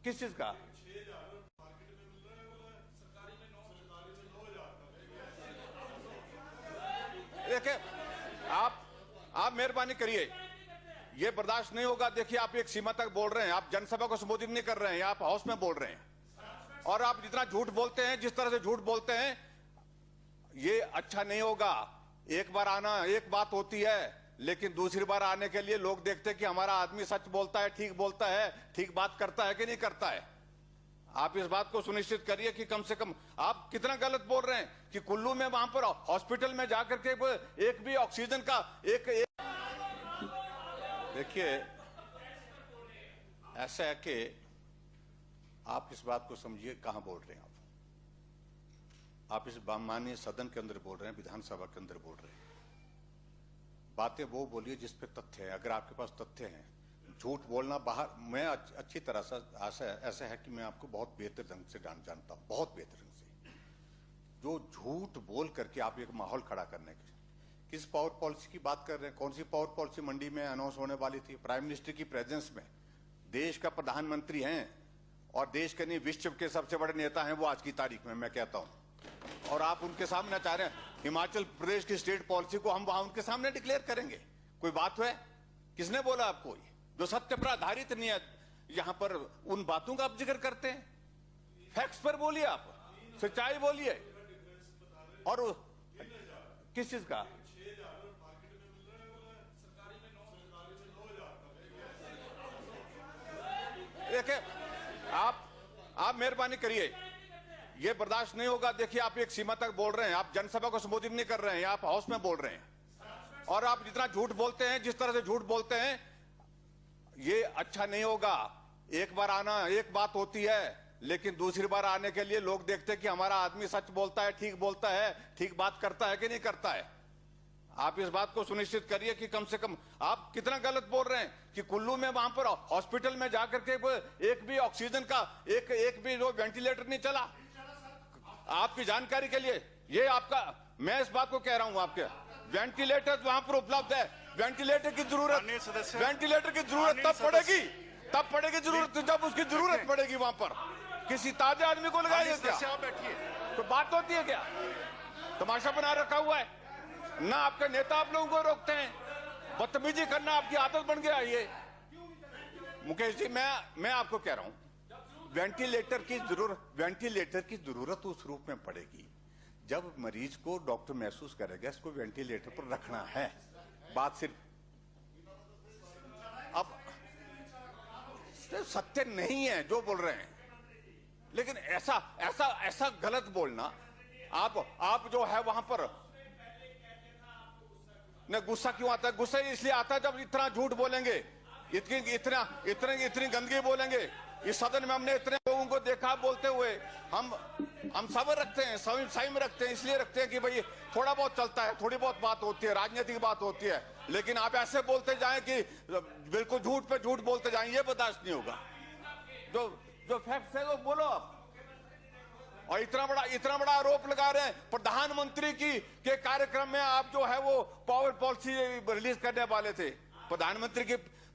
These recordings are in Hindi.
किस चीज का? देखिए, आप मेहरबानी करिए, ये बर्दाश्त नहीं होगा। देखिए, आप एक सीमा तक बोल रहे हैं, आप जनसभा को संबोधित नहीं कर रहे हैं, आप हाउस में बोल रहे हैं और आप जितना झूठ बोलते हैं, जिस तरह से झूठ बोलते हैं, ये अच्छा नहीं होगा। एक बार आना एक बात होती है, लेकिन दूसरी बार आने के लिए लोग देखते हैं कि हमारा आदमी सच बोलता है, ठीक बात करता है कि नहीं करता है। आप इस बात को सुनिश्चित करिए कि कम से कम आप कितना गलत बोल रहे हैं कि कुल्लू में वहां पर हॉस्पिटल में जाकर के एक भी ऑक्सीजन का एक देखिए, ऐसा है कि आप इस बात को समझिए कहां बोल रहे हैं। आप इस माननीय सदन के अंदर बोल रहे हैं, विधानसभा के अंदर बोल रहे हैं। बातें वो बोलिए जिस पे तथ्य है। अगर आपके पास तथ्य हैं, झूठ बोलना बाहर, मैं अच्छी तरह से ऐसा है कि मैं आपको बहुत बेहतर ढंग से जानता हूं, बहुत बेहतर ढंग से। जो झूठ बोल करके आप एक माहौल खड़ा करने के, किस पावर पॉलिसी की बात कर रहे हैं? कौन सी पावर पॉलिसी मंडी में अनाउंस होने वाली थी? प्राइम मिनिस्टर की प्रेजेंस में, देश का प्रधानमंत्री हैं और देश के नहीं विश्व के सबसे बड़े नेता हैं वो आज की तारीख में, मैं कहता हूं। और आप उनके सामने चाह रहे हैं हिमाचल प्रदेश की स्टेट पॉलिसी को हम वहां उनके सामने डिक्लेयर करेंगे? कोई बात है? किसने बोला आपको? जो सत्य पर आधारित नहीं है, यहां पर उन बातों का आप जिक्र करते हैं। फैक्ट्स पर बोलिए, आप सच्चाई बोलिए। और किस चीज का? देखिए, आप मेहरबानी करिए, ये बर्दाश्त नहीं होगा। देखिए, आप एक सीमा तक बोल रहे हैं, आप जनसभा को संबोधित नहीं कर रहे हैं, आप हाउस में बोल रहे हैं और आप जितना झूठ बोलते हैं, जिस तरह से झूठ बोलते हैं, ये अच्छा नहीं होगा। एक बार आना एक बात होती है, लेकिन दूसरी बार आने के लिए लोग देखते हैं कि हमारा आदमी सच बोलता है, ठीक बात करता है कि नहीं करता है। आप इस बात को सुनिश्चित करिए कि कम से कम आप कितना गलत बोल रहे हैं कि कुल्लू में वहां पर हॉस्पिटल में जाकर के एक भी ऑक्सीजन का एक भी जो वेंटिलेटर नहीं चला। आपकी जानकारी के लिए, ये आपका, मैं इस बात को कह रहा हूं, आपके वेंटिलेटर वहां पर उपलब्ध है। वेंटिलेटर की जरूरत तब पड़ेगी जरूरत जब उसकी जरूरत पड़ेगी। वहां पर किसी ताजे आदमी को लगाइए क्या? बैठिए, तो बात होती है क्या? तमाशा बना रखा हुआ है ना। आपके नेता आप लोगों को रोकते हैं, बदतमीजी करना आपकी आदत बन गया। ये मुकेश जी, मैं आपको कह रहा हूं, वेंटिलेटर की जरूरत उस रूप में पड़ेगी जब मरीज को डॉक्टर महसूस करेगा इसको वेंटिलेटर पर रखना है। बात सिर्फ अब सत्य नहीं है जो बोल रहे हैं, लेकिन ऐसा गलत बोलना, आप जो है वहां पर न, गुस्सा क्यों आता है? गुस्सा इसलिए आता है जब इतना झूठ बोलेंगे, इतनी गंदगी बोलेंगे। इस सदन में हमने इतने लोगों को देखा बोलते हुए। हम सब्र रखते हैं, संयम रखते हैं, इसलिए रखते हैं कि भाई थोड़ा बहुत चलता है, थोड़ी बहुत बात होती है, राजनीतिक बात होती है। लेकिन आप ऐसे बोलते जाएं कि बिल्कुल झूठ पे झूठ बोलते जाएं, ये बर्दाश्त नहीं होगा। जो फैक्ट है वो बोलो आप। और इतना बड़ा आरोप लगा रहे हैं प्रधानमंत्री के कार्यक्रम में। आप जो है वो पावर पॉलिसी रिलीज करने वाले थे।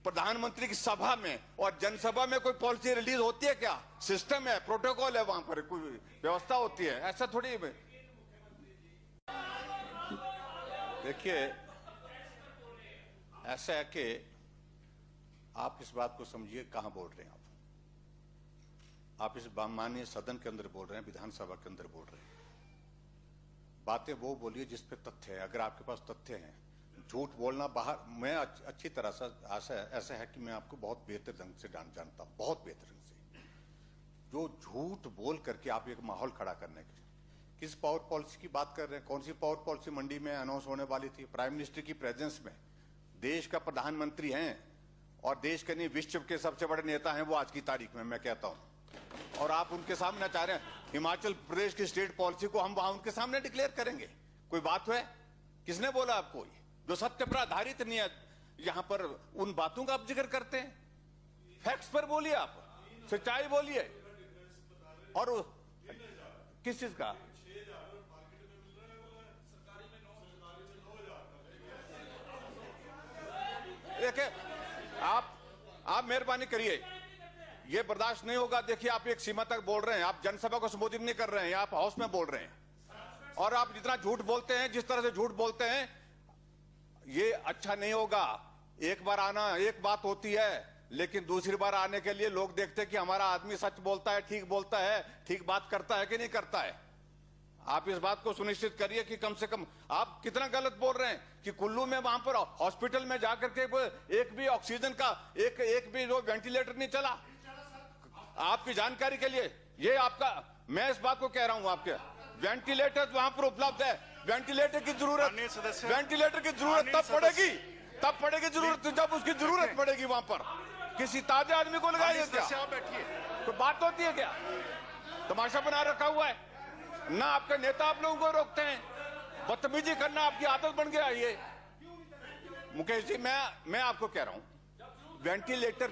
प्रधानमंत्री की सभा में और जनसभा में कोई पॉलिसी रिलीज होती है क्या? सिस्टम है, प्रोटोकॉल है, वहां पर कोई व्यवस्था होती है, ऐसा थोड़ी है। देखिए, ऐसा है कि आप इस बात को समझिए कहां बोल रहे हैं। आप इस माननीय सदन के अंदर बोल रहे हैं, विधानसभा के अंदर बोल रहे हैं। बातें वो बोलिए जिस पे तथ्य है। अगर आपके पास तथ्य हैं, झूठ बोलना बाहर, मैं अच्छी तरह से ऐसा है कि मैं आपको बहुत बेहतर ढंग से जानता हूं, बहुत बेहतर ढंग से। जो झूठ बोल करके आप एक माहौल खड़ा करने के, किस पावर पॉलिसी की बात कर रहे हैं? कौन सी पावर पॉलिसी मंडी में अनाउंस होने वाली थी? प्राइम मिनिस्टर की प्रेजेंस में, देश का प्रधानमंत्री हैं और देश के नहीं विश्व के सबसे बड़े नेता हैं वो आज की तारीख में, मैं कहता हूं। और आप उनके सामने चाह रहे हैं हिमाचल प्रदेश की स्टेट पॉलिसी को हम वहां उनके सामने डिक्लेयर करेंगे? कोई बात है? किसने बोला आपको? जो सत्य पर आधारित नहीं है, यहां पर उन बातों का आप जिक्र करते हैं। फैक्ट्स पर बोलिए, आप सच्चाई बोलिए। और किस चीज का? देखिए, आप मेहरबानी करिए, ये बर्दाश्त नहीं होगा। देखिए, आप एक सीमा तक बोल रहे हैं, आप जनसभा को संबोधित नहीं कर रहे हैं, आप हाउस में बोल रहे हैं और आप जितना झूठ बोलते हैं, जिस तरह से झूठ बोलते हैं, ये अच्छा नहीं होगा। एक बार आना एक बात होती है, लेकिन दूसरी बार आने के लिए लोग देखते हैं कि हमारा आदमी सच बोलता है, ठीक बात करता है कि नहीं करता है। आप इस बात को सुनिश्चित करिए कि कम से कम आप कितना गलत बोल रहे हैं कि कुल्लू में वहां पर हॉस्पिटल में जाकर के एक भी ऑक्सीजन का एक भी जो वेंटिलेटर नहीं चला। आपकी जानकारी के लिए ये आपका, मैं इस बात को कह रहा हूं, आपके वेंटिलेटर वहां पर उपलब्ध है। वेंटिलेटर की जरूरत तब पड़ेगी जरूरत जब उसकी जरूरत पड़ेगी। वहां पर किसी ताजे आदमी को लगाइए क्या? तो बात होती है क्या? तमाशा बना रखा हुआ है ना। आपके नेता आप लोगों को रोकते हैं, बदतमीजी करना आपकी आदत बन गया। ये मुकेश जी, मैं आपको कह रहा हूं, वेंटिलेटर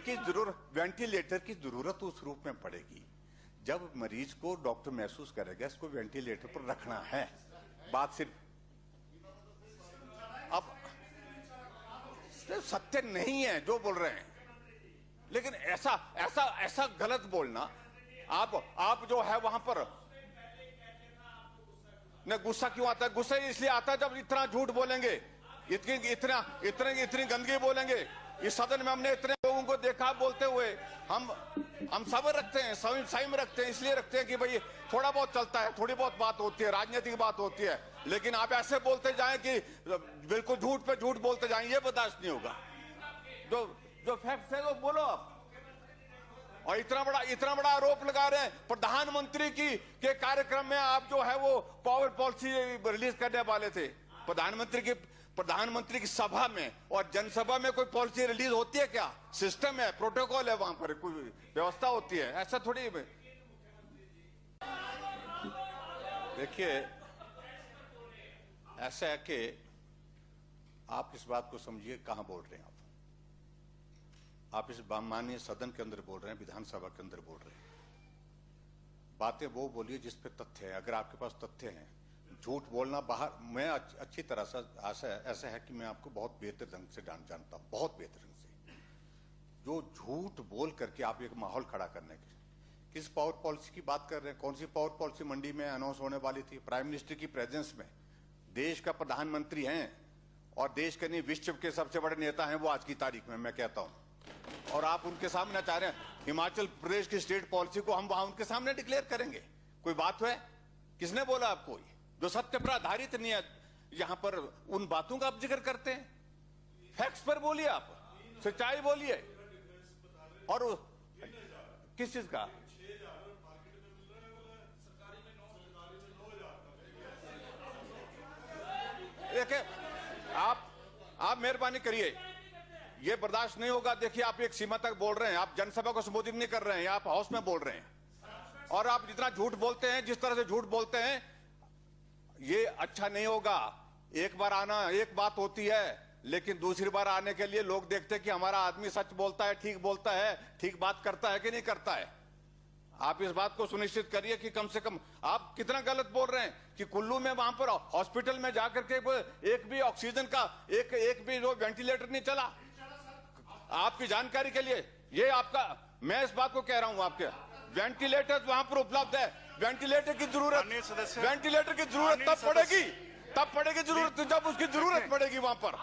की जरूरत उस रूप में पड़ेगी जब मरीज को डॉक्टर महसूस करेगा इसको वेंटिलेटर पर रखना है। बात सिर्फ अब सत्य नहीं है जो बोल रहे हैं, लेकिन ऐसा गलत बोलना, आप जो है वहां पर न गुस्सा क्यों आता है? गुस्सा इसलिए आता है जब इतना झूठ बोलेंगे, इतनी गंदगी बोलेंगे। इस सदन में हमने इतने लोगों को देखा बोलते हुए। हम सब्र रखते हैं, संयम रखते हैं, इसलिए रखते हैं कि भाई थोड़ा बहुत चलता है, थोड़ी बहुत बात होती है, राजनीतिक बात होती है, लेकिन आप ऐसे बोलते जाएं कि बिल्कुल झूठ पे झूठ बोलते जाएं, ये बर्दाश्त नहीं होगा। जो फैक्ट है वो बोलो आप। और इतना बड़ा आरोप लगा रहे हैं प्रधानमंत्री के कार्यक्रम में। आप जो है वो पावर पॉलिसी रिलीज करने वाले थे। प्रधानमंत्री की सभा में और जनसभा में कोई पॉलिसी रिलीज होती है क्या? सिस्टम है, प्रोटोकॉल है, वहां पर कोई व्यवस्था होती है, ऐसा थोड़ी। देखिए, ऐसा है कि आप इस बात को समझिए कहां बोल रहे हैं आप इस माननीय सदन के अंदर बोल रहे हैं, विधानसभा के अंदर बोल रहे हैं। बातें वो बोलिए जिस पे तथ्य है। अगर आपके पास तथ्य हैं, झूठ बोलना बाहर, मैं अच्छी तरह से ऐसा है कि मैं आपको बहुत बेहतर ढंग से जानता हूं, बहुत बेहतर ढंग से। जो झूठ बोल करके आप एक माहौल खड़ा करने के, किस पावर पॉलिसी की बात कर रहे हैं? कौन सी पावर पॉलिसी मंडी में अनाउंस होने वाली थी? प्राइम मिनिस्टर की प्रेजेंस में, देश का प्रधानमंत्री हैं और देश के नहीं विश्व के सबसे बड़े नेता हैं वो आज की तारीख में, मैं कहता हूं। और आप उनके सामने चाह रहे हैं हिमाचल प्रदेश की स्टेट पॉलिसी को हम वहां उनके सामने डिक्लेयर करेंगे? कोई बात है? किसने बोला आपको? जो सत्य पर आधारित नहीं है, यहां पर उन बातों का आप जिक्र करते हैं। फैक्ट्स पर बोलिए, आप सच्चाई बोलिए। और किस चीज का? देखिए, आप मेहरबानी करिए, ये बर्दाश्त नहीं होगा। देखिए, आप एक सीमा तक बोल रहे हैं, आप जनसभा को संबोधित नहीं कर रहे हैं, आप हाउस में बोल रहे हैं और आप जितना झूठ बोलते हैं, जिस तरह से झूठ बोलते हैं, ये अच्छा नहीं होगा। एक बार आना एक बात होती है, लेकिन दूसरी बार आने के लिए लोग देखते हैं कि हमारा आदमी सच बोलता है, ठीक बात करता है कि नहीं करता है। आप इस बात को सुनिश्चित करिए कि कम से कम आप कितना गलत बोल रहे हैं कि कुल्लू में वहां पर हॉस्पिटल में जाकर के एक भी ऑक्सीजन का एक भी जो वेंटिलेटर नहीं चला। आपकी जानकारी के लिए ये आपका, मैं इस बात को कह रहा हूं, आपके वेंटिलेटर वहां पर उपलब्ध है। वेंटिलेटर की जरूरत तब पड़ेगी जरूरत जब उसकी जरूरत पड़ेगी वहां पर।